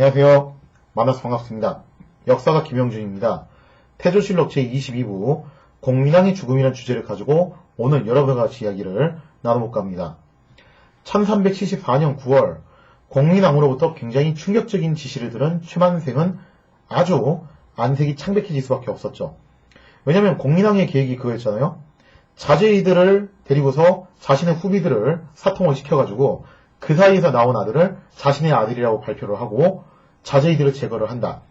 안녕하세요. 만나서 반갑습니다. 역사가 김영준입니다. 태조실록 제22부 공민왕의 죽음이라는 주제를 가지고 오늘 여러분과 같이 이야기를 나눠볼까 합니다. 1374년 9월 공민왕으로부터 굉장히 충격적인 지시를 들은 최만생은 아주 안색이 창백해질 수밖에 없었죠. 왜냐하면 공민왕의 계획이 그거였잖아요. 자제이들을 데리고서 자신의 후비들을 사통을 시켜가지고 그 사이에서 나온 아들을 자신의 아들이라고 발표를 하고 자제이들을 제거를 한다.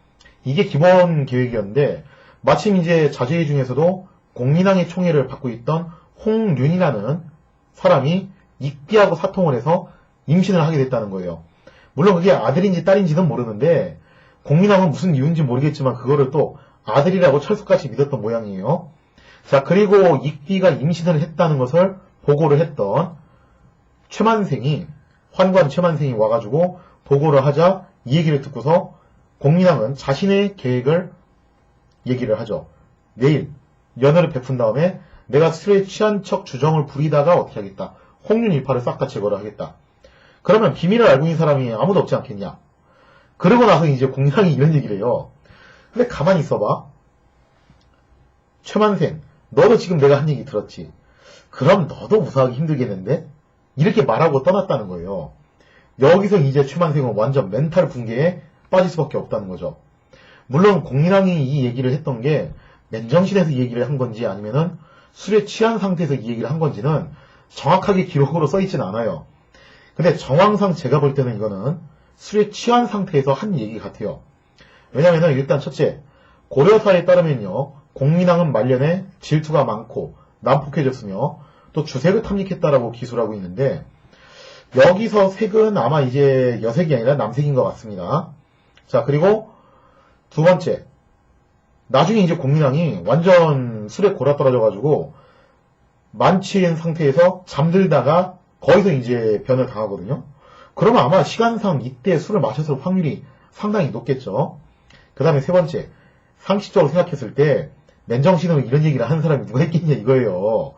이게 기본 계획이었는데 마침 이제 자제이 중에서도 공민왕의 총애를 받고 있던 홍륜이라는 사람이 익비하고 사통을 해서 임신을 하게 됐다는 거예요. 물론 그게 아들인지 딸인지는 모르는데 공민왕은 무슨 이유인지 모르겠지만 그거를 또 아들이라고 철석같이 믿었던 모양이에요. 자, 그리고 익비가 임신을 했다는 것을 보고를 했던 환관 최만생이 와가지고 보고를 하자 이 얘기를 듣고서 공민왕은 자신의 계획을 얘기를 하죠. 내일 연회를 베푼 다음에 내가 술에 취한 척 주정을 부리다가 어떻게 하겠다. 홍륜 일파를 싹 다 제거를 하겠다. 그러면 비밀을 알고 있는 사람이 아무도 없지 않겠냐. 그러고 나서 이제 공민왕이 이런 얘기를 해요. 근데 가만히 있어봐. 최만생, 너도 지금 내가 한 얘기 들었지. 그럼 너도 무사하기 힘들겠는데? 이렇게 말하고 떠났다는 거예요. 여기서 이제 최만생은 완전 멘탈 붕괴에 빠질 수밖에 없다는 거죠. 물론 공민왕이 이 얘기를 했던 게 맨정신에서 이 얘기를 한 건지 아니면은 술에 취한 상태에서 이 얘기를 한 건지는 정확하게 기록으로 써있진 않아요. 근데 정황상 제가 볼 때는 이거는 술에 취한 상태에서 한 얘기 같아요. 왜냐면은 일단 첫째, 고려사에 따르면요, 공민왕은 말년에 질투가 많고 난폭해졌으며 또 주색을 탐닉했다라고 기술하고 있는데 여기서 색은 아마 이제 여색이 아니라 남색인 것 같습니다. 자, 그리고 두 번째, 나중에 이제 공민왕이 완전 술에 골아떨어져가지고 만취한 상태에서 잠들다가 거기서 이제 변을 당하거든요. 그러면 아마 시간상 이때 술을 마셨을 확률이 상당히 높겠죠. 그 다음에 세 번째, 상식적으로 생각했을 때 맨정신으로 이런 얘기를 하는 사람이 누가 있겠냐 이거예요.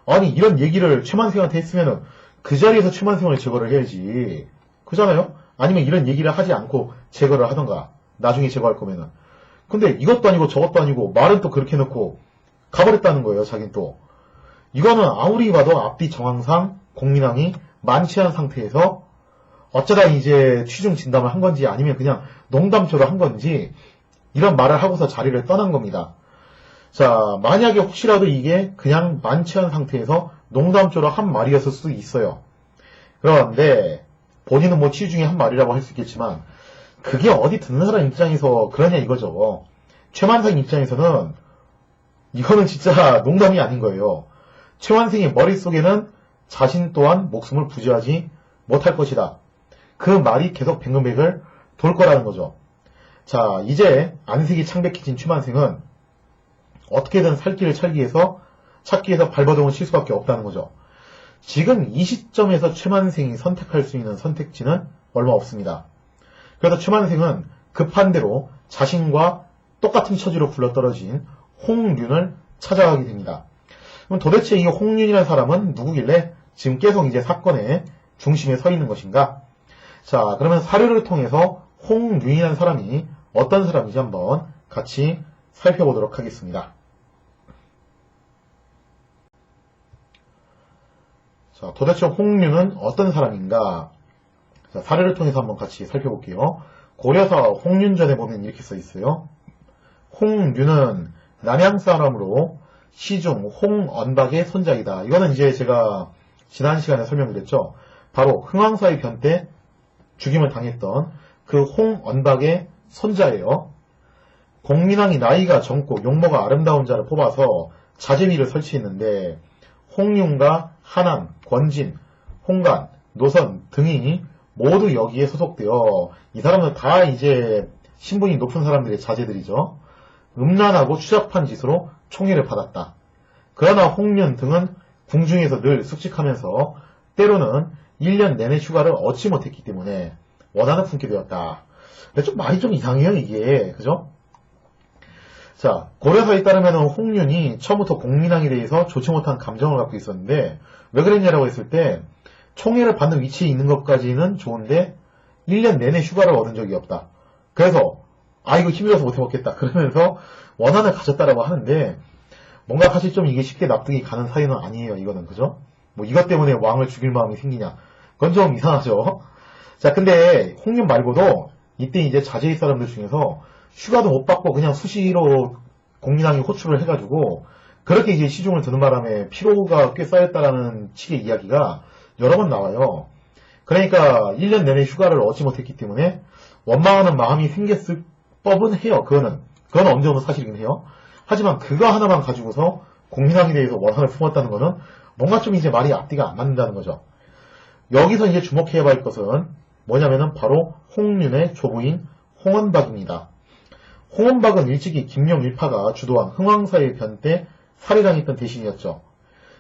아니 이런 얘기를 최만생한테 했으면은 그 자리에서 최만생을 제거를 해야지. 그잖아요? 아니면 이런 얘기를 하지 않고 제거를 하던가. 나중에 제거할 거면은. 근데 이것도 아니고 저것도 아니고 말은 또 그렇게 해놓고 가버렸다는 거예요. 자긴 또. 이거는 아무리 봐도 앞뒤 정황상 공민왕이 만취한 상태에서 어쩌다 이제 취중 진담을 한 건지 아니면 그냥 농담조로 한 건지 이런 말을 하고서 자리를 떠난 겁니다. 자, 만약에 혹시라도 이게 그냥 만취한 상태에서 농담조로 한 말이었을 수도 있어요. 그런데 본인은 뭐 취중에 한 말이라고 할 수 있겠지만 그게 어디 듣는 사람 입장에서 그러냐 이거죠. 최만생 입장에서는 이거는 진짜 농담이 아닌 거예요. 최만생의 머릿속에는 자신 또한 목숨을 부지하지 못할 것이다. 그 말이 계속 뱅글뱅글 돌 거라는 거죠. 자, 이제 안색이 창백해진 최만생은 어떻게든 살 길을 찾기 위해서 발버둥을 칠 수밖에 없다는 거죠. 지금 이 시점에서 최만생이 선택할 수 있는 선택지는 얼마 없습니다. 그래서 최만생은 급한 대로 자신과 똑같은 처지로 굴러떨어진 홍륜을 찾아가게 됩니다. 그럼 도대체 이 홍륜이라는 사람은 누구길래 지금 계속 이제 사건의 중심에 서 있는 것인가? 자, 그러면 사료를 통해서 홍륜이라는 사람이 어떤 사람인지 한번 같이 살펴보도록 하겠습니다. 자, 도대체 홍륜은 어떤 사람인가? 자, 사례를 통해서 한번 같이 살펴볼게요. 고려사 홍륜전에 보면 이렇게 써 있어요. 홍륜은 남양 사람으로 시중 홍언박의 손자이다. 이거는 이제 제가 지난 시간에 설명드렸죠. 바로 흥왕사의 변 때 죽임을 당했던 그 홍언박의 손자예요. 공민왕이 나이가 젊고 용모가 아름다운 자를 뽑아서 자제위를 설치했는데 홍륜과 한암, 권진, 홍간, 노선 등이 모두 여기에 소속되어 이 사람은 다 이제 신분이 높은 사람들의 자제들이죠. 음란하고 추잡한 짓으로 총애를 받았다. 그러나 홍륜 등은 궁중에서 늘 숙직하면서 때로는 1년 내내 휴가를 얻지 못했기 때문에 원한을 품게 되었다. 근데 말이 좀 이상해요 이게. 그죠? 자, 고려사에 따르면 홍륜이 처음부터 공민왕에 대해서 좋지 못한 감정을 갖고 있었는데 왜 그랬냐라고 했을 때 총애를 받는 위치에 있는 것까지는 좋은데 1년 내내 휴가를 얻은 적이 없다. 그래서 이거 힘들어서 못 해먹겠다 그러면서 원한을 가졌다라고 하는데, 뭔가 사실 좀 이게 쉽게 납득이 가는 사유는 아니에요. 이거는, 그죠? 뭐 이것 때문에 왕을 죽일 마음이 생기냐, 그건 좀 이상하죠. 자, 근데 홍윤 말고도 이때 이제 자제의 사람들 중에서 휴가도 못 받고 그냥 수시로 공민왕이 호출을 해가지고 그렇게 이제 시중을 드는 바람에 피로가 꽤 쌓였다라는 식의 이야기가 여러 번 나와요. 그러니까 1년 내내 휴가를 얻지 못했기 때문에 원망하는 마음이 생겼을 법은 해요. 그건 어느 정도 사실이긴 해요. 하지만 그거 하나만 가지고서 공민왕에 대해서 원한을 품었다는 거는 뭔가 좀 이제 말이 앞뒤가 안 맞는다는 거죠. 여기서 이제 주목해야 할 것은 뭐냐면은 바로 홍윤의 조부인 홍원박입니다. 홍원박은 일찍이 김용 일파가 주도한 흥왕사의 변 때 살해당했던 대신이었죠.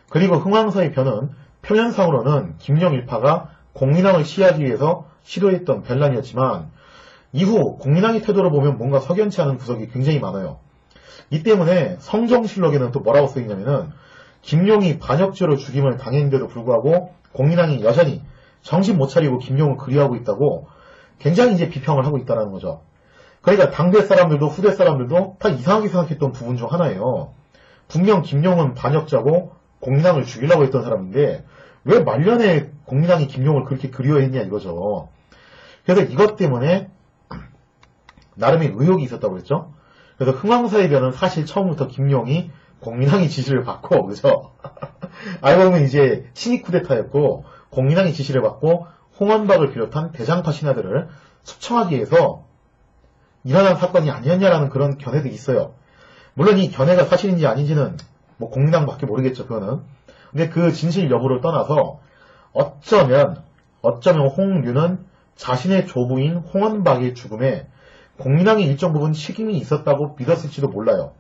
그리고 흥왕사의 변은 표면상으로는 김용 일파가 공민왕을 시해하기 위해서 시도했던 변란이었지만 이후 공민왕의 태도를 보면 뭔가 석연치 않은 구석이 굉장히 많아요. 이 때문에 성정실록에는 또 뭐라고 써있냐면은 김용이 반역죄로 죽임을 당했는데도 불구하고 공민왕이 여전히 정신 못 차리고 김용을 그리워하고 있다고 굉장히 이제 비평을 하고 있다는 거죠. 그러니까 당대 사람들도 후대 사람들도 다 이상하게 생각했던 부분 중 하나예요. 분명 김용은 반역자고 공민왕을 죽이려고 했던 사람인데 왜 말년에 공민왕이 김용을 그렇게 그리워했냐 이거죠. 그래서 이것 때문에 나름의 의혹이 있었다고 그랬죠. 그래서 흥왕사의 변은 사실 처음부터 김용이 공민왕의 지시를 받고, 그죠? 알고 보면 이제 신익 쿠데타였고 공민왕의 지시를 받고 홍원박을 비롯한 대장파 신하들을 숙청하기 위해서 일어난 사건이 아니었냐라는 그런 견해도 있어요. 물론 이 견해가 사실인지 아닌지는 뭐 공민왕밖에 모르겠죠, 그거는. 근데 그 진실 여부를 떠나서 어쩌면 홍윤은 자신의 조부인 홍원박의 죽음에 공민왕의 일정 부분 책임이 있었다고 믿었을지도 몰라요.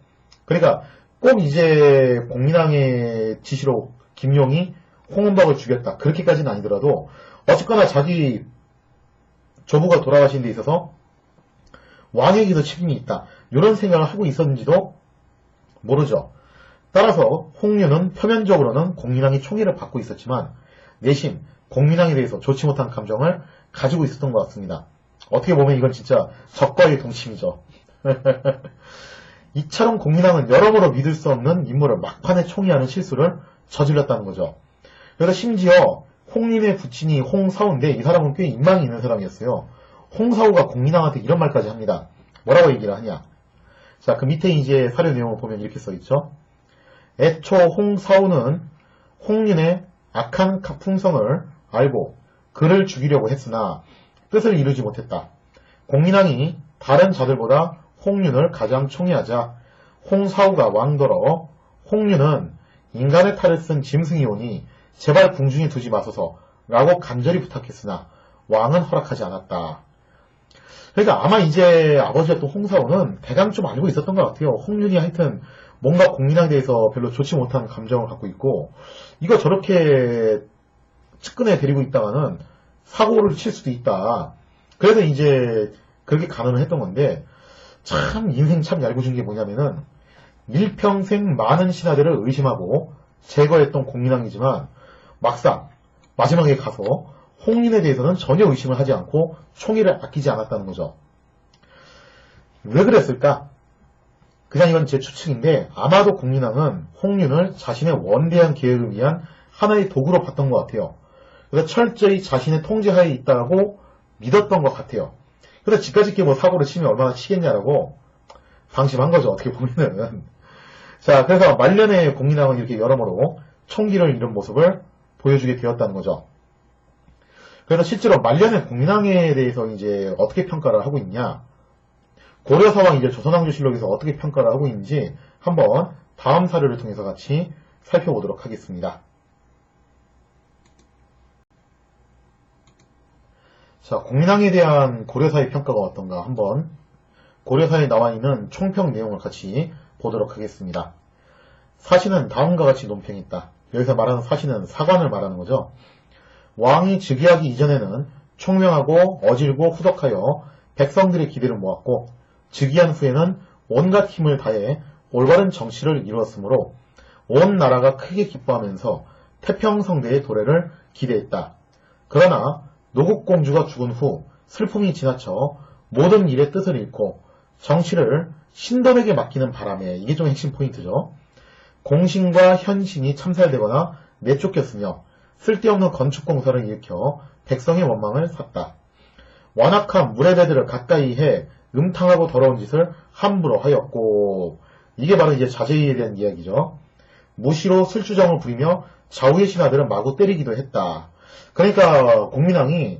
그러니까 꼭 이제 공민왕의 지시로 김용이 홍원박을 죽였다, 그렇게까지는 아니더라도 어쨌거나 자기 조부가 돌아가신 데 있어서 왕에게도 책임이 있다, 이런 생각을 하고 있었는지도 모르죠. 따라서 홍윤은 표면적으로는 공민왕의 총애를 받고 있었지만 내심 공민왕에 대해서 좋지 못한 감정을 가지고 있었던 것 같습니다. 어떻게 보면 이건 진짜 적과의 동침이죠. 이처럼 공민왕은 여러모로 믿을 수 없는 인물을 막판에 총애하는 실수를 저질렀다는 거죠. 그래서 심지어 홍림의 부친이 홍사우인데 이 사람은 꽤 인망이 있는 사람이었어요. 홍사우가 공민왕한테 이런 말까지 합니다. 뭐라고 얘기를 하냐. 자, 그 밑에 이제 사료 내용을 보면 이렇게 써있죠. 애초 홍사우는 홍윤의 악한 품성을 알고 그를 죽이려고 했으나 뜻을 이루지 못했다. 공민왕이 다른 자들보다 홍윤을 가장 총애하자 홍사우가 왕더러 홍윤은 인간의 탈을 쓴 짐승이오니 제발 궁중에 두지 마소서 라고 간절히 부탁했으나 왕은 허락하지 않았다. 그러니까 아마 이제 아버지였던 홍사우는 대강 좀 알고 있었던 것 같아요. 홍윤이 하여튼 뭔가 공민왕에 대해서 별로 좋지 못한 감정을 갖고 있고 이거 저렇게 측근에 데리고 있다가는 사고를 칠 수도 있다. 그래서 이제 그렇게 간언을 했던 건데 참 인생 참 얄궂은 게 뭐냐면은 일평생 많은 신하들을 의심하고 제거했던 공민왕이지만 막상 마지막에 가서 홍윤에 대해서는 전혀 의심을 하지 않고 총애를 아끼지 않았다는 거죠. 왜 그랬을까? 그냥 이건 제 추측인데 아마도 공민왕은 홍윤을 자신의 원대한 계획을 위한 하나의 도구로 봤던 것 같아요. 그래서 철저히 자신의 통제하에 있다고 믿었던 것 같아요. 그래서 집까짓게 뭐 사고를 치면 얼마나 치겠냐라고 방심한 거죠, 어떻게 보면은. 자, 그래서 말년에 공민왕은 이렇게 여러모로 총기를 잃은 모습을 보여주게 되었다는 거죠. 그래서 실제로 말년의 공민왕에 대해서 이제 어떻게 평가를 하고 있냐, 고려사왕 이제 조선왕조실록에서 어떻게 평가를 하고 있는지 한번 다음 사료를 통해서 같이 살펴보도록 하겠습니다. 자, 공민왕에 대한 고려사의 평가가 어떤가 한번 고려사에 나와 있는 총평 내용을 같이 보도록 하겠습니다. 사시는 다음과 같이 논평했다. 여기서 말하는 사시는 사관을 말하는 거죠. 왕이 즉위하기 이전에는 총명하고 어질고 후덕하여 백성들의 기대를 모았고 즉위한 후에는 온갖 힘을 다해 올바른 정치를 이루었으므로 온 나라가 크게 기뻐하면서 태평성대의 도래를 기대했다. 그러나 노국공주가 죽은 후 슬픔이 지나쳐 모든 일의 뜻을 잃고 정치를 신덤에게 맡기는 바람에, 이게 좀 핵심 포인트죠. 공신과 현신이 참살되거나 내쫓겼으며 쓸데없는 건축공사를 일으켜 백성의 원망을 샀다. 완악한 물의 배들을 가까이 해 음탕하고 더러운 짓을 함부로 하였고, 이게 바로 이제 자제에 대한 이야기죠. 무시로 술주정을 부리며 좌우의 신하들은 마구 때리기도 했다. 그러니까 공민왕이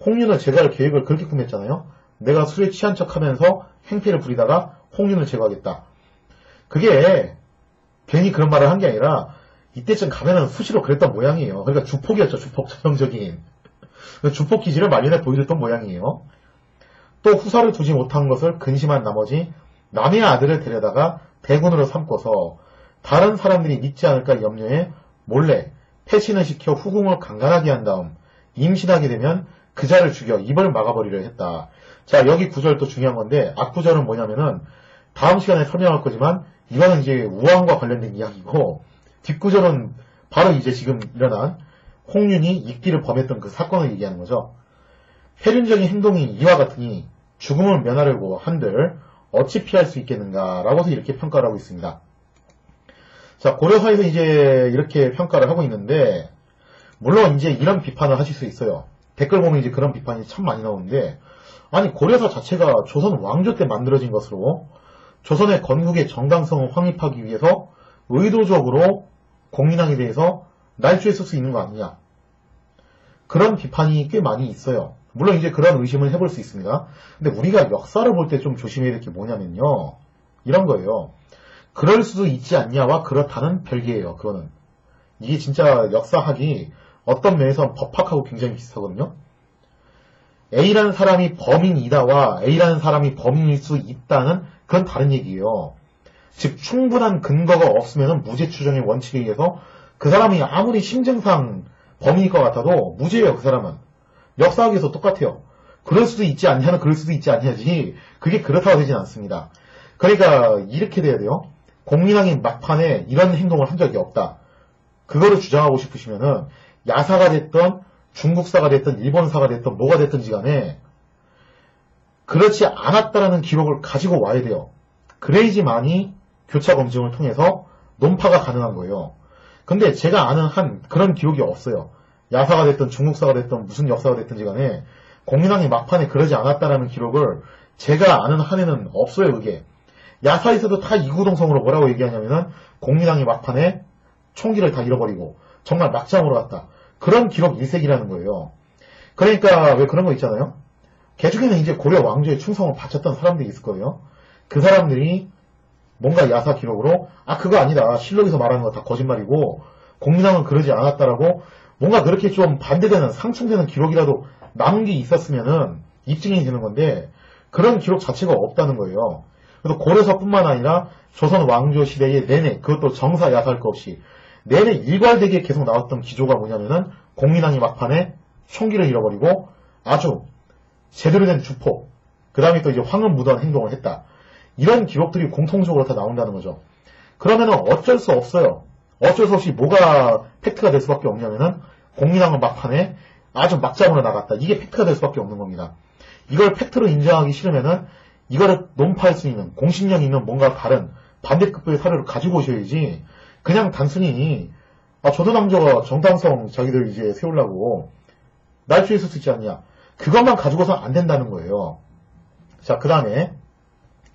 홍윤을 제거할 계획을 그렇게 꾸몄잖아요. 내가 술에 취한 척하면서 행패를 부리다가 홍윤을 제거하겠다. 그게 괜히 그런 말을 한 게 아니라 이때쯤 가면은 수시로 그랬던 모양이에요. 그러니까 주폭이었죠. 주폭, 전형적인. 주폭 기질을 말년에 보여줬던 모양이에요. 또 후사를 두지 못한 것을 근심한 나머지 남의 아들을 데려다가 대군으로 삼고서 다른 사람들이 믿지 않을까 염려해 몰래 패신을 시켜 후궁을 강간하게 한 다음 임신하게 되면 그 자를 죽여 입을 막아버리려 했다. 자, 여기 구절도 중요한 건데, 앞구절은 뭐냐면은 다음 시간에 설명할 거지만 이거는 이제 우왕과 관련된 이야기고, 뒷구절은 바로 이제 지금 일어난 홍윤이 익비를 범했던 그 사건을 얘기하는 거죠. 폐륜적인 행동이 이와 같으니 죽음을 면하려고 한들 어찌 피할 수 있겠는가라고 해서 이렇게 평가를 하고 있습니다. 자, 고려사에서 이제 이렇게 평가를 하고 있는데, 물론 이제 이런 비판을 하실 수 있어요. 댓글 보면 이제 그런 비판이 참 많이 나오는데, 아니 고려사 자체가 조선 왕조 때 만들어진 것으로 조선의 건국의 정당성을 확립하기 위해서 의도적으로 공민왕에 대해서 날조했을 수 있는 거 아니냐. 그런 비판이 꽤 많이 있어요. 물론 이제 그런 의심을 해볼 수 있습니다. 근데 우리가 역사를 볼 때 좀 조심해야 될 게 뭐냐면요. 이런 거예요. 그럴 수도 있지 않냐와 그렇다는 별개예요. 그거는. 이게 진짜 역사학이 어떤 면에서 법학하고 굉장히 비슷하거든요. A라는 사람이 범인이다와 A라는 사람이 범인일 수 있다는 그건 다른 얘기예요. 즉 충분한 근거가 없으면 무죄 추정의 원칙에 의해서 그 사람이 아무리 심증상 범인일 것 같아도 무죄예요. 그 사람은. 역사학에서 똑같아요. 그럴 수도 있지 않냐는 그럴 수도 있지 않냐지 그게 그렇다고 되진 않습니다. 그러니까 이렇게 돼야 돼요. 공민왕이 막판에 이런 행동을 한 적이 없다. 그거를 주장하고 싶으시면은 야사가 됐던 중국사가 됐던 일본사가 됐던 뭐가 됐든지 간에 그렇지 않았다라는 기록을 가지고 와야 돼요. 그래야지만이 교차 검증을 통해서 논파가 가능한 거예요. 근데 제가 아는 한 그런 기록이 없어요. 야사가 됐던 중국사가 됐던 무슨 역사가 됐든지 간에 공민왕이 막판에 그러지 않았다라는 기록을 제가 아는 한에는 없어요. 그게. 야사에서도 다 이구동성으로 뭐라고 얘기하냐면은 공민왕이 막판에 총기를 다 잃어버리고 정말 막장으로 갔다. 그런 기록 일색이라는 거예요. 그러니까 왜 그런 거 있잖아요. 개중에는 이제 고려 왕조에 충성을 바쳤던 사람들이 있을 거예요. 그 사람들이 뭔가 야사 기록으로 그거 아니다. 실록에서 말하는 거 다 거짓말이고 공민왕은 그러지 않았다라고 뭔가 그렇게 좀 반대되는 상충되는 기록이라도 남은 게 있었으면은 입증이 되는 건데 그런 기록 자체가 없다는 거예요. 그래서 고려사뿐만 아니라 조선 왕조 시대의 내내 그것도 정사 야사할 거 없이 내내 일괄되게 계속 나왔던 기조가 뭐냐면은 공민왕이 막판에 총기를 잃어버리고 아주 제대로 된 주포, 그 다음에 또 이제 황금 무도한 행동을 했다. 이런 기록들이 공통적으로 다 나온다는 거죠. 그러면은 어쩔 수 없어요. 어쩔 수 없이 뭐가 팩트가 될 수밖에 없냐면은 공민왕은 막판에 아주 막장으로 나갔다. 이게 팩트가 될 수밖에 없는 겁니다. 이걸 팩트로 인정하기 싫으면은 이거를 논파할 수 있는 공신력 있는 뭔가 다른 반대급부의 사료를 가지고 오셔야지 그냥 단순히 조선 왕조가 정당성 자기들 이제 세우려고 날조했을 수 있지 않냐. 그것만 가지고서 안 된다는 거예요. 자, 그 다음에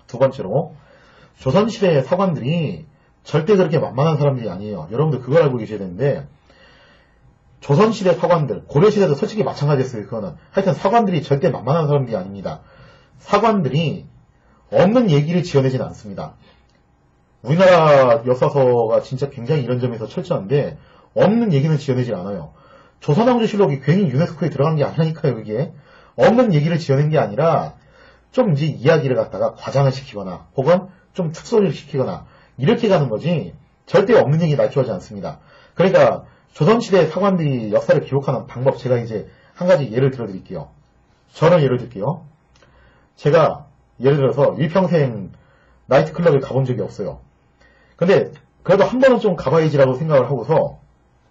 두 번째로 조선시대의 사관들이 절대 그렇게 만만한 사람들이 아니에요. 여러분들 그걸 알고 계셔야 되는데 조선시대 사관들, 고려시대도 솔직히 마찬가지였어요. 그거는. 하여튼 사관들이 절대 만만한 사람들이 아닙니다. 사관들이 없는 얘기를 지어내지는 않습니다. 우리나라 역사서가 진짜 굉장히 이런 점에서 철저한데 없는 얘기는 지어내지 않아요. 조선왕조실록이 괜히 유네스코에 들어간 게 아니라니까요. 그게 없는 얘기를 지어낸 게 아니라 좀 이제 이야기를 갖다가 과장을 시키거나 혹은 좀 특소를 시키거나 이렇게 가는 거지 절대 없는 얘기 날조하지 않습니다. 그러니까 조선시대 사관들이 역사를 기록하는 방법 제가 이제 한 가지 예를 들어드릴게요. 저는 예를 들게요. 제가 예를 들어서 일평생 나이트클럽에 가본 적이 없어요. 근데 그래도 한 번은 좀 가봐야지라고 생각을 하고서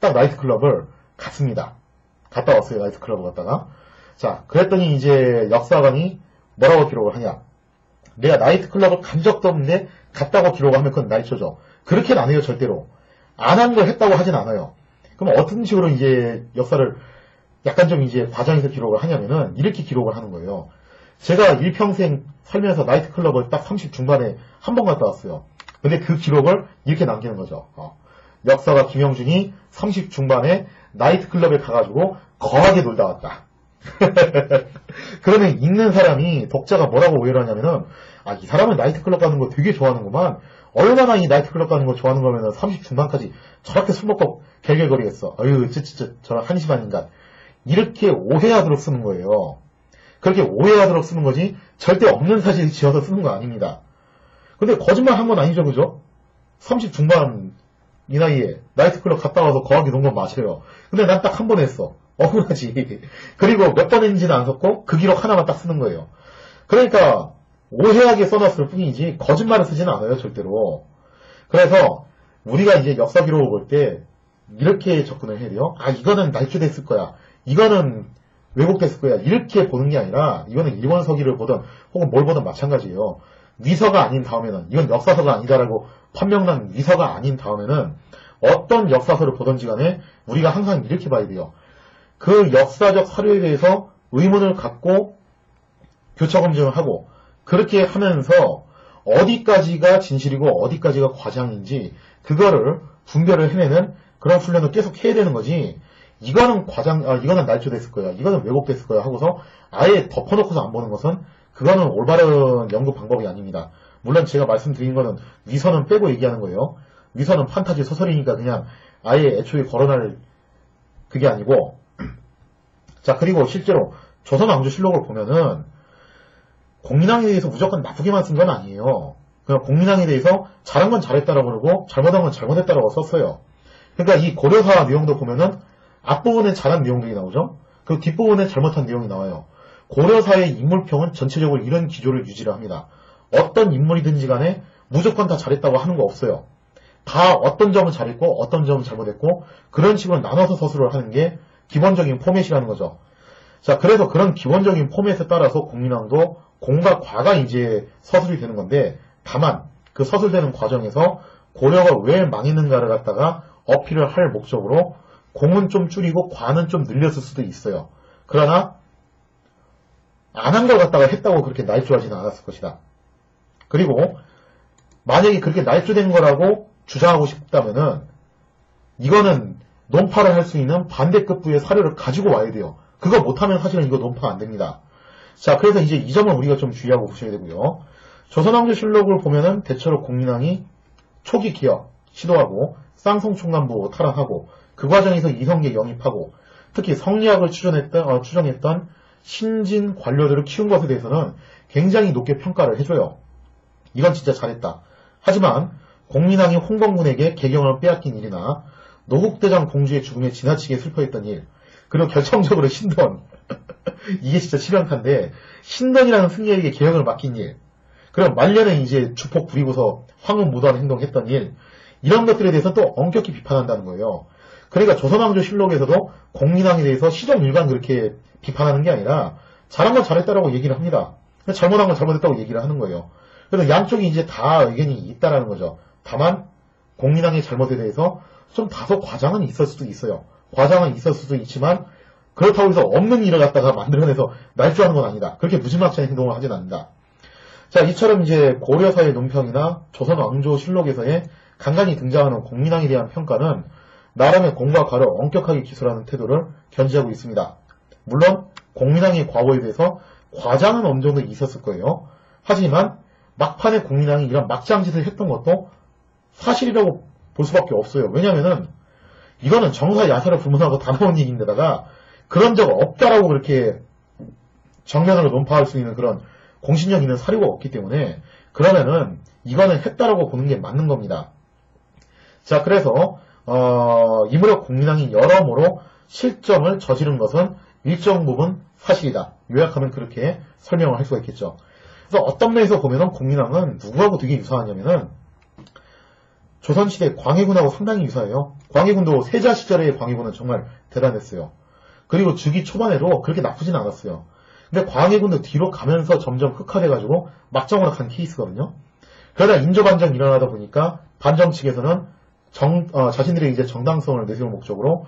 딱 나이트클럽을 갔습니다. 갔다 왔어요. 나이트클럽을 갔다가. 자, 그랬더니 이제 역사관이 뭐라고 기록을 하냐? 내가 나이트클럽을 간 적도 없는데 갔다고 기록을 하면 그건 나이트죠. 그렇게는 안 해요, 절대로. 안 한 걸 했다고 하진 않아요. 그럼 어떤 식으로 이제 역사를 약간 좀 이제 과장해서 기록을 하냐면은 이렇게 기록을 하는 거예요. 제가 일평생 살면서 나이트클럽을 딱 30 중반에 한 번 갔다 왔어요. 근데 그 기록을 이렇게 남기는 거죠. 역사가 김영준이 30 중반에 나이트클럽에 가가지고 거하게 놀다 왔다. 그러면 읽는 사람이, 독자가 뭐라고 오해를 하냐면은, 이 사람은 나이트클럽 가는 거 되게 좋아하는구만. 얼마나 이 나이트클럽 가는 거 좋아하는 거면은 30 중반까지 저렇게 술 먹고 갤갤거리겠어. 아유, 저런 한심한 인간. 이렇게 오해하도록 쓰는 거예요. 그렇게 오해하도록 쓰는 거지, 절대 없는 사실 지어서 쓰는 거 아닙니다. 근데 거짓말 한 건 아니죠, 그죠? 30 중반 이 나이에 나이트클럽 갔다 와서 거하게 논 건 맞아요. 근데 난 딱 한 번 했어. 억울하지. 그리고 몇 번 했는지는 안 썼고 그 기록 하나만 딱 쓰는 거예요. 그러니까 오해하게 써놨을 뿐이지 거짓말을 쓰지는 않아요, 절대로. 그래서 우리가 이제 역사 기록을 볼 때 이렇게 접근을 해야 돼요. 이거는 날조됐을 거야. 이거는 왜곡됐을 거야. 이렇게 보는 게 아니라, 이거는 일본 서기를 보든 혹은 뭘 보든 마찬가지예요. 위서가 아닌 다음에는, 이건 역사서가 아니다라고 판명난 위서가 아닌 다음에는 어떤 역사서를 보든지 간에 우리가 항상 이렇게 봐야 돼요. 그 역사적 사료에 대해서 의문을 갖고 교차 검증을 하고, 그렇게 하면서 어디까지가 진실이고 어디까지가 과장인지 그거를 분별을 해내는 그런 훈련을 계속 해야 되는 거지. 이거는 이거는 날조됐을 거야, 이거는 왜곡됐을 거야 하고서 아예 덮어놓고서 안 보는 것은, 그거는 올바른 연구 방법이 아닙니다. 물론 제가 말씀드린 거는 위서는 빼고 얘기하는 거예요. 위서는 판타지 소설이니까 그냥 아예 애초에 거론할 그게 아니고. 자, 그리고 실제로 조선왕조실록을 보면은 공민왕에 대해서 무조건 나쁘게만 쓴 건 아니에요. 그냥 공민왕에 대해서 잘한 건 잘했다라고 그러고 잘못한 건 잘못했다라고 썼어요. 그러니까 이 고려사 내용도 보면은 앞부분에 잘한 내용들이 나오죠. 그 뒷부분에 잘못한 내용이 나와요. 고려사의 인물평은 전체적으로 이런 기조를 유지를 합니다. 어떤 인물이든지 간에 무조건 다 잘했다고 하는 거 없어요. 다 어떤 점은 잘했고 어떤 점은 잘못했고 그런 식으로 나눠서 서술을 하는 게 기본적인 포맷이라는 거죠. 자, 그래서 그런 기본적인 포맷에 따라서 공민왕도 공과 과가 이제 서술이 되는 건데, 다만 그 서술되는 과정에서 고려가 왜 망했는가를 갖다가 어필을 할 목적으로 공은 좀 줄이고 과는 좀 늘렸을 수도 있어요. 그러나 안 한 걸 갖다가 했다고 그렇게 날조하지는 않았을 것이다. 그리고 만약에 그렇게 날조된 거라고 주장하고 싶다면은 이거는 논파를 할 수 있는 반대급부의 사료를 가지고 와야 돼요. 그거 못하면 사실은 이거 논파가 안 됩니다. 자, 그래서 이제 이 점을 우리가 좀 주의하고 보셔야 되고요. 조선왕조실록을 보면은 대체로 공민왕이 초기 기역 시도하고 쌍송총관부 탈환하고 그 과정에서 이성계 영입하고 특히 성리학을 추정했던 신진 관료들을 키운 것에 대해서는 굉장히 높게 평가를 해줘요. 이건 진짜 잘했다. 하지만 공민왕이 홍범군에게 개경을 빼앗긴 일이나 노국대장 공주의 죽음에 지나치게 슬퍼했던 일, 그리고 결정적으로 신던 이게 진짜 치명타인데, 신던이라는 승려에게 개혁을 맡긴 일, 그리고 말년에 이제 주폭 부리고서 황혼 무도한 행동했던 일, 이런 것들에 대해서 또 엄격히 비판한다는 거예요. 그러니까 조선왕조실록에서도 공민왕에 대해서 시정일관 그렇게 비판하는 게 아니라 잘한 건 잘했다라고 얘기를 합니다. 잘못한 건 잘못했다고 얘기를 하는 거예요. 그래서 양쪽이 이제 다 의견이 있다라는 거죠. 다만 공민왕의 잘못에 대해서 좀 다소 과장은 있을 수도 있어요. 과장은 있을 수도 있지만 그렇다고 해서 없는 일을 갖다가 만들어내서 날조하는 건 아니다. 그렇게 무지막지한 행동을 하진 않는다. 자, 이처럼 이제 고려사의 논평이나 조선왕조실록에서의 간간히 등장하는 공민왕에 대한 평가는 나름의 공과 과를 엄격하게 기술하는 태도를 견지하고 있습니다. 물론 공민왕의 과거에 대해서 과장은 어느 정도 있었을 거예요. 하지만 막판에 공민왕이 이런 막장짓을 했던 것도 사실이라고 볼 수밖에 없어요. 왜냐면은 이거는 정사 야사를 불문하고 다 나온 얘기인데다가 그런 적 없다라고 그렇게 정면으로 논파할 수 있는 그런 공신력 있는 사료가 없기 때문에, 그러면은 이거는 했다라고 보는 게 맞는 겁니다. 자, 그래서 이 무렵 공민왕이 여러모로 실정을 저지른 것은 일정 부분 사실이다. 요약하면 그렇게 설명을 할 수가 있겠죠. 그래서 어떤 면에서 보면은 공민왕은 누구하고 되게 유사하냐면은 조선시대 광해군하고 상당히 유사해요. 광해군도 세자 시절의 광해군은 정말 대단했어요. 그리고 즉위 초반에도 그렇게 나쁘진 않았어요. 근데 광해군도 뒤로 가면서 점점 흑화돼가지고 막정으로 간 케이스거든요. 그러다 인조반정이 일어나다 보니까 반정 측에서는 자신들의 이제 정당성을 내세울 목적으로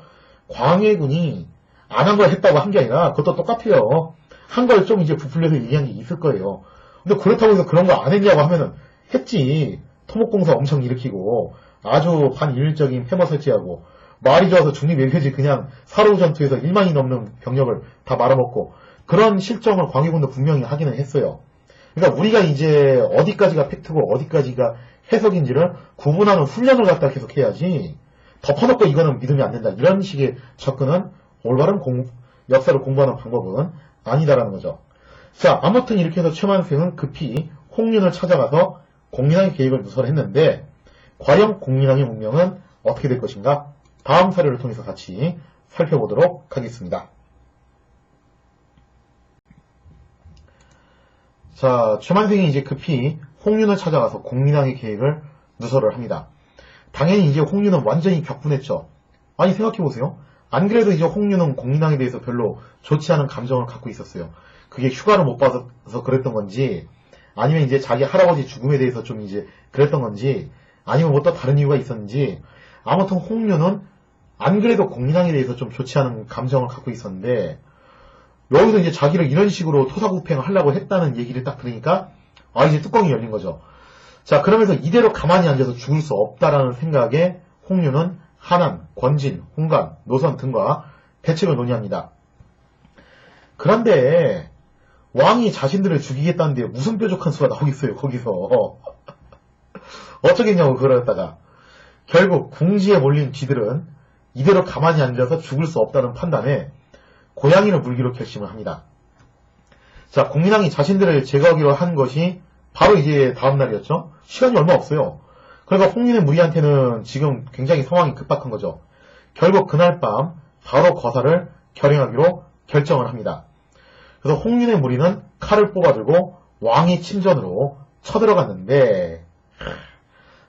광해군이 안 한 걸 했다고 한 게 아니라 그것도 똑같아요. 한 걸 좀 이제 부풀려서 얘기한 게 있을 거예요. 근데 그렇다고 해서 그런 거 안 했냐고 하면은 했지. 토목공사 엄청 일으키고 아주 반인륜적인 폐허 설치하고 말이 좋아서 중립외교지 그냥 사로우 전투에서 1만이 넘는 병력을 다 말아먹고 그런 실정을 광해군도 분명히 하기는 했어요. 그러니까 우리가 이제 어디까지가 팩트고 어디까지가 해석인지를 구분하는 훈련을 갖다 계속 해야지 덮어놓고 이거는 믿으면 안 된다. 이런 식의 접근은 올바른 역사를 공부하는 방법은 아니다라는 거죠. 자, 아무튼 이렇게 해서 최만생은 급히 홍윤을 찾아가서 공민왕의 계획을 누설했는데 과연 공민왕의 운명은 어떻게 될 것인가? 다음 사례를 통해서 같이 살펴보도록 하겠습니다. 자, 최만생이 이제 급히 홍윤을 찾아가서 공민왕의 계획을 누설을 합니다. 당연히 이제 홍윤은 완전히 격분했죠. 아니 생각해보세요. 안 그래도 이제 홍윤은 공민왕에 대해서 별로 좋지 않은 감정을 갖고 있었어요. 그게 휴가를 못 받아서 그랬던 건지 아니면 이제 자기 할아버지 죽음에 대해서 좀 이제 그랬던 건지 아니면 뭐 또 다른 이유가 있었는지 아무튼 홍윤은 안 그래도 공민왕에 대해서 좀 좋지 않은 감정을 갖고 있었는데 여기서 이제 자기를 이런 식으로 토사구팽을 하려고 했다는 얘기를 딱 들으니까 이제 뚜껑이 열린 거죠. 자, 그러면서 이대로 가만히 앉아서 죽을 수 없다라는 생각에 홍윤은 한안, 권진, 홍간, 노선 등과 대책을 논의합니다. 그런데 왕이 자신들을 죽이겠다는데 무슨 뾰족한 수가 나오겠어요, 거기서. 어쩌겠냐고 그러다가 결국 궁지에 몰린 쥐들은 이대로 가만히 앉아서 죽을 수 없다는 판단에 고양이를 물기로 결심을 합니다. 자, 공민왕이 자신들을 제거하기로 한 것이 바로 이제 다음 날이었죠. 시간이 얼마 없어요. 그러니까 홍윤의 무리한테는 지금 굉장히 상황이 급박한 거죠. 결국 그날 밤 바로 거사를 결행하기로 결정을 합니다. 그래서 홍윤의 무리는 칼을 뽑아들고 왕의 침전으로 쳐들어갔는데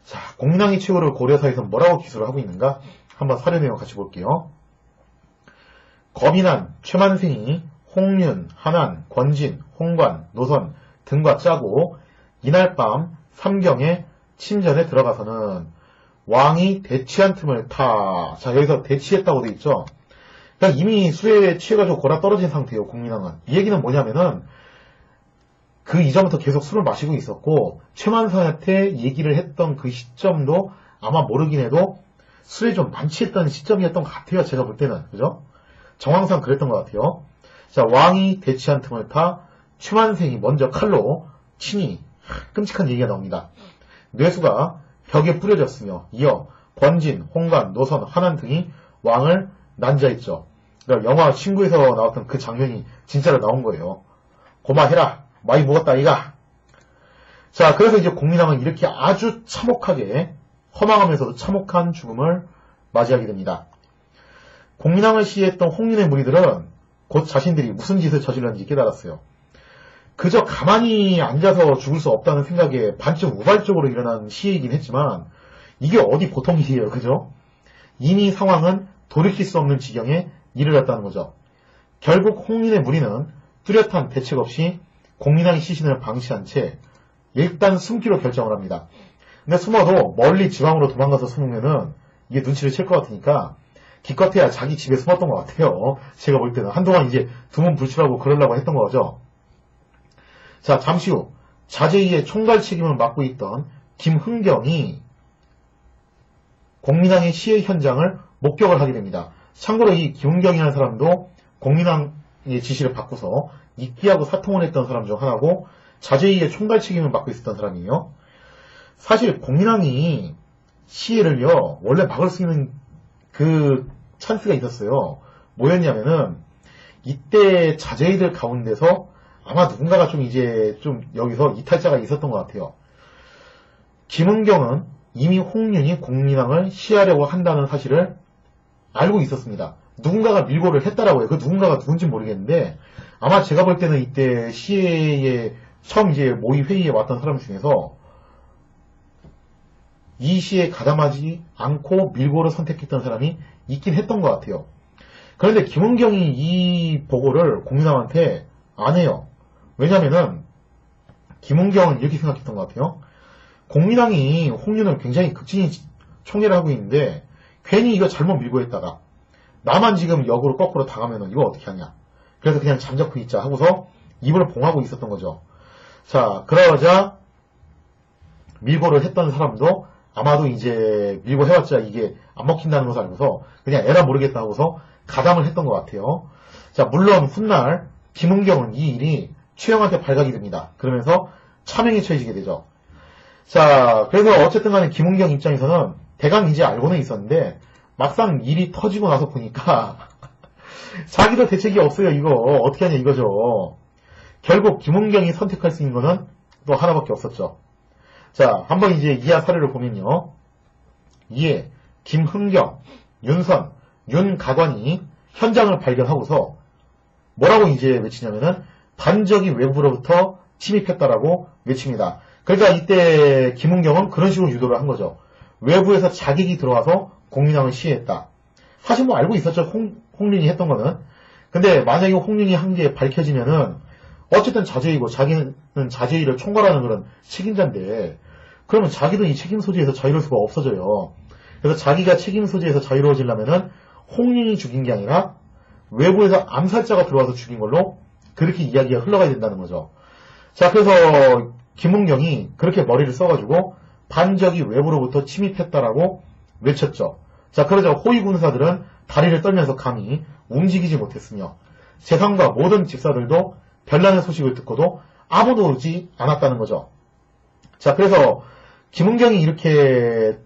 자, 공민왕의 최후를 고려사에서 뭐라고 기술을 하고 있는가? 한번 사례 내용 같이 볼게요. 겁이 난 최만생이 홍윤, 한안, 권진, 홍관, 노선 등과 짜고 이날 밤 삼경에 침전에 들어가서는 왕이 대치한 틈을 타. 자, 여기서 대치했다고 돼 있죠. 그러니까 이미 술에 취해가지고 골아 떨어진 상태예요, 공민왕은. 이 얘기는 뭐냐면은 그 이전부터 계속 술을 마시고 있었고 최만생한테 얘기를 했던 그 시점도 아마 모르긴 해도 술에 좀 만취했던 시점이었던 것 같아요, 제가 볼 때는. 그죠? 정황상 그랬던 것 같아요. 자, 왕이 대치한 틈을 타 최만생이 먼저 칼로 치니 끔찍한 얘기가 나옵니다. 뇌수가 벽에 뿌려졌으며 이어 권진, 홍간, 노선, 한안 등이 왕을 난자했죠. 그러니까 영화 친구에서 나왔던 그 장면이 진짜로 나온 거예요. 고마해라. 많이 먹었다 이가. 자, 그래서 이제 공민왕은 이렇게 아주 참혹하게 허망하면서도 참혹한 죽음을 맞이하게 됩니다. 공민왕을 시해했던 홍윤의 무리들은 곧 자신들이 무슨 짓을 저질렀는지 깨달았어요. 그저 가만히 앉아서 죽을 수 없다는 생각에 반쯤 우발적으로 일어난 시해이긴 했지만 이게 어디 보통 일이에요. 그죠? 이미 상황은 돌이킬 수 없는 지경에 이르렀다는 거죠. 결국 홍윤의 무리는 뚜렷한 대책 없이 공민왕의 시신을 방치한 채 일단 숨기로 결정을 합니다. 근데 숨어도 멀리 지방으로 도망가서 숨으면은 이게 눈치를 챌 것 같으니까 기껏해야 자기 집에 숨었던 것 같아요. 제가 볼 때는 한동안 이제 두문불출하고 그러려고 했던 거죠. 자, 잠시 후 자제이의 총괄 책임을 맡고 있던 김흥경이 공민왕의 시해 현장을 목격을 하게 됩니다. 참고로 이 김흥경이라는 사람도 공민왕의 지시를 받고서 입기하고 사통을 했던 사람 중 하나고 자제이의 총괄 책임을 맡고 있었던 사람이에요. 사실 공민왕이 시해를요 원래 막을 수 있는 그 찬스가 있었어요. 뭐였냐면은 이때 자제이들 가운데서 아마 누군가가 좀 이제 좀 여기서 이탈자가 있었던 것 같아요. 김은경은 이미 홍윤이 공민왕을 시하려고 한다는 사실을 알고 있었습니다. 누군가가 밀고를 했다라고 해요. 그 누군가가 누군지 모르겠는데 아마 제가 볼 때는 이때 시해에 처음 이제 모의 회의에 왔던 사람 중에서 이 시에 가담하지 않고 밀고를 선택했던 사람이 있긴 했던 것 같아요. 그런데 김은경이 이 보고를 공민왕한테 안 해요. 왜냐면은 김은경은 이렇게 생각했던 것 같아요. 공민당이 홍윤을 굉장히 극진히 총애를 하고 있는데 괜히 이거 잘못 밀고 했다가 나만 지금 역으로 거꾸로 당하면은 이거 어떻게 하냐. 그래서 그냥 잠자코 있자 하고서 입을 봉하고 있었던 거죠. 자, 그러자 밀고를 했던 사람도 아마도 이제 밀고 해왔자 이게 안 먹힌다는 것을 알고서 그냥 에라 모르겠다 하고서 가담을 했던 것 같아요. 자, 물론 훗날 김은경은 이 일이 최영한테 발각이 됩니다. 그러면서 차명에 처해지게 되죠. 자, 그래서 어쨌든 간에 김은경 입장에서는 대강 이제 알고는 있었는데 막상 일이 터지고 나서 보니까 자기도 대책이 없어요. 이거 어떻게 하냐 이거죠. 결국 김은경이 선택할 수 있는 거는 또 하나밖에 없었죠. 자, 한번 이제 이하 사례를 보면요. 이에 김흥경, 윤선, 윤가관이 현장을 발견하고서 뭐라고 이제 외치냐면은 반적이 외부로부터 침입했다라고 외칩니다. 그러니까 이때 김은경은 그런 식으로 유도를 한 거죠. 외부에서 자객이 들어와서 공민왕을 시해했다. 사실 뭐 알고 있었죠. 홍윤이 했던 거는. 근데 만약에 홍윤이 한 게 밝혀지면은 어쨌든 자제이고 자기는 자제이를 총괄하는 그런 책임자인데 그러면 자기도 이 책임 소지에서 자유로울 수가 없어져요. 그래서 자기가 책임 소지에서 자유로워지려면은 홍윤이 죽인 게 아니라 외부에서 암살자가 들어와서 죽인 걸로 그렇게 이야기가 흘러가야 된다는 거죠. 자, 그래서 김은경이 그렇게 머리를 써가지고 반적이 외부로부터 침입했다라고 외쳤죠. 자, 그러자 호위 군사들은 다리를 떨면서 감히 움직이지 못했으며 재상과 모든 집사들도 별난의 소식을 듣고도 아무도 오지 않았다는 거죠. 자, 그래서 김은경이 이렇게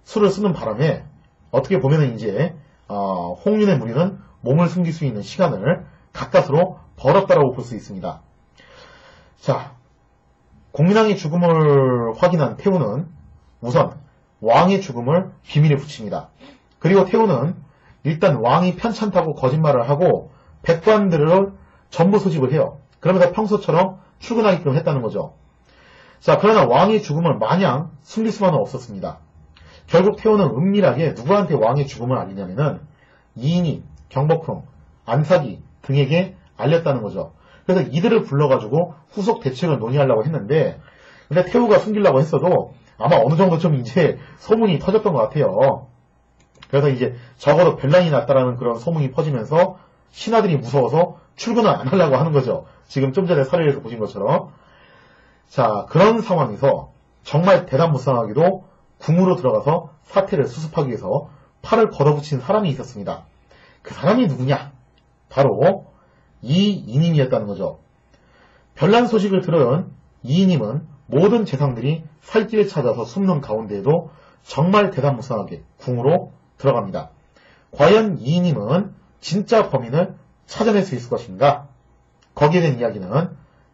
수를 쓰는 바람에 어떻게 보면은 이제 홍윤의 무리는 몸을 숨길 수 있는 시간을 가까스로 벌었다라고 볼 수 있습니다. 자, 공민왕의 죽음을 확인한 태우는 우선 왕의 죽음을 비밀에 붙입니다. 그리고 태우는 일단 왕이 편찮다고 거짓말을 하고 백관들을 전부 소집을 해요. 그러면서 평소처럼 출근하게끔 했다는 거죠. 자, 그러나 왕의 죽음을 마냥 숨길 수만은 없었습니다. 결국 태우는 은밀하게 누구한테 왕의 죽음을 알리냐면은 이인이, 경복궁, 안사기 등에게 알렸다는 거죠. 그래서 이들을 불러가지고 후속 대책을 논의하려고 했는데 근데 태우가 숨기려고 했어도 아마 어느 정도 좀 이제 소문이 터졌던 것 같아요. 그래서 이제 적어도 변란이 났다라는 그런 소문이 퍼지면서 신하들이 무서워서 출근을 안 하려고 하는 거죠. 지금 좀 전에 사례에서 보신 것처럼. 자, 그런 상황에서 정말 대담무쌍하게도 궁으로 들어가서 사태를 수습하기 위해서 팔을 걷어붙인 사람이 있었습니다. 그 사람이 누구냐? 바로 이인임이었다는 거죠. 별난 소식을 들은 이인임은 모든 재상들이 살 길을 찾아서 숨는 가운데에도 정말 대담무쌍하게 궁으로 들어갑니다. 과연 이인임은 진짜 범인을 찾아낼 수 있을 것인가? 거기에 대한 이야기는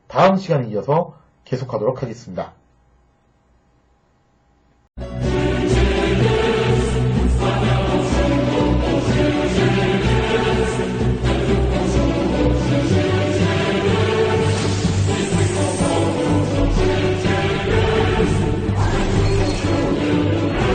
다음 시간에 이어서 계속하도록 하겠습니다.